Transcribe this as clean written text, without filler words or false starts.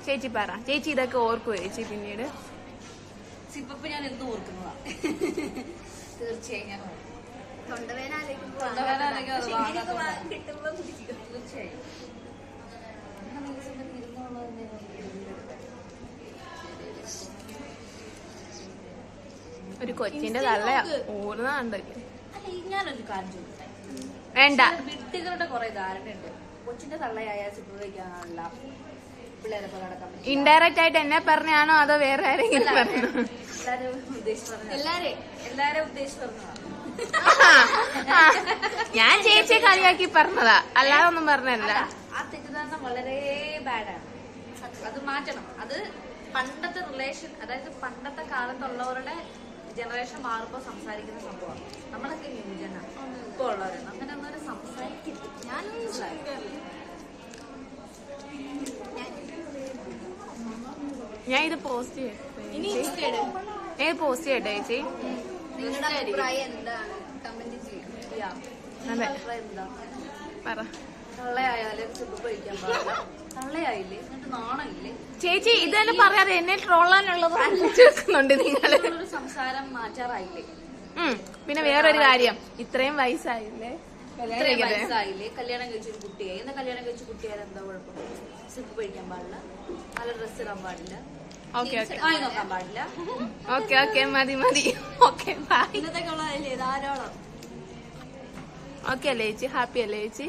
ചേച്ചി പറ, ചേച്ചി ഇതൊക്കെ ഓർക്കുവോ ചേച്ചി പിന്നീട്? സിപ്പപ്പ് ഞാൻ എന്ത് ഓർക്കുന്നതാ, തീർച്ചയായും ഞാൻ ഓർക്കും. തീർച്ചയായും ഒരു കൊച്ചിന്റെ തള്ള ഊർന്നുണ്ട്. ഞാനൊരു കാര്യം ചോദിക്കട്ടെ, വേണ്ട. വിട്ടുകളുടെ കുറെ ധാരണയുണ്ട്. കൊച്ചിന്റെ തള്ളയായ സിപ്പ് വയ്ക്കാനുള്ള പിള്ളേരെ പോലെ നടക്കാൻ പറ്റും. ഇൻഡയറക്റ്റ് ആയിട്ട് എന്നെ പറഞ്ഞാണോ അതോ വേറെ ആരെങ്കിലും പറഞ്ഞു? എല്ലാരും ഉദ്ദേശിച്ച് പറഞ്ഞതാ. ഞാൻ ചേച്ചിയെ കളിയാക്കി പറഞ്ഞതാ, അല്ലാതെ ഒന്നും പറഞ്ഞല്ല. ആ തെറ്റിദ്ധാരണ വളരെ ബാഡാണ്, അത് മാറ്റണം. അത് പണ്ടത്തെ റിലേഷൻ, അതായത് പണ്ടത്തെ കാലത്തുള്ളവരുടെ ജനറേഷൻ മാറുമ്പോ സംസാരിക്കുന്ന സംഭവമാണ്. നമ്മളൊക്കെ ന്യൂജന ഇപ്പൊ ഉള്ളവരാണ്, അങ്ങനെ ഒന്നും സംസാരിക്കില്ല. ഞാൻ ഞാൻ ഇത് പോസ്റ്റ് ചെയ്യട്ടെ? പോസ്റ്റ് ചെയ്യട്ടെ ചേച്ചി? നിങ്ങളുടെ അഭിപ്രായം എന്താണ്? കമന്റ് ചെയ്യാം. അതെ, എന്താ പറ. തള്ളയായാലും സിപ്പ് കഴിക്കാൻ പാടില്ല. തള്ളയായില്ലേ, എന്നിട്ട് നാണമില്ലേ? ചേച്ചി ഇത് തന്നെ പറയാതെ എന്നെ ട്രോളാനുള്ളത് വെക്കുന്നുണ്ട് നിങ്ങള്. ഒരു സംസാരം മാറ്റാറായില്ലേ? പിന്നെ വേറൊരു കാര്യം, ഇത്രയും വയസ്സായില്ലേ, വയസ്സായില്ലേ, കല്യാണം കഴിച്ചൊരു കുട്ടിയായി. എന്നാ കല്യാണം കഴിച്ച കുട്ടിയായാലും എന്താ കുഴപ്പം? സിപ്പ് കഴിക്കാൻ പാടില്ല, നല്ല ഡ്രസ് ഇടാൻ പാടില്ല, ആയി നോക്കാൻ പാടില്ല. ഓക്കെ മതി. Okay bye. ഇന്നത്തെ ധാരാളം. ഓക്കെ അല്ലേ ചേച്ചി? ഹാപ്പി അല്ലേ ചേച്ചി?